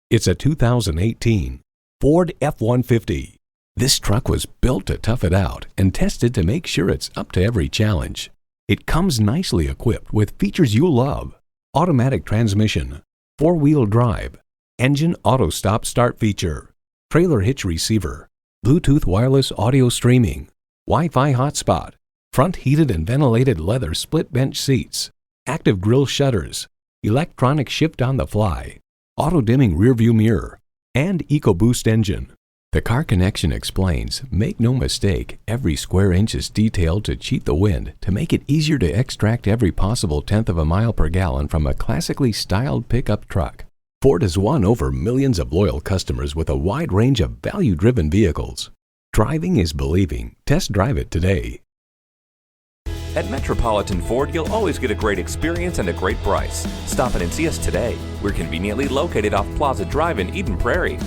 It's a 2018 Ford F-150. This truck was built to tough it out and tested to make sure it's up to every challenge. It comes nicely equipped with features you'll love: automatic transmission, four-wheel drive, engine auto stop-start feature, trailer hitch receiver, Bluetooth wireless audio streaming, Wi-Fi hotspot, front heated and ventilated leather split bench seats, active grille shutters, electronic shift on the fly, auto-dimming rearview mirror, and EcoBoost engine. The Car Connection explains, make no mistake, every square inch is detailed to cheat the wind to make it easier to extract every possible tenth of a mile per gallon from a classically styled pickup truck. Ford has won over millions of loyal customers with a wide range of value-driven vehicles. Driving is believing. Test drive it today. At Metropolitan Ford, you'll always get a great experience and a great price. Stop in and see us today. We're conveniently located off Plaza Drive in Eden Prairie.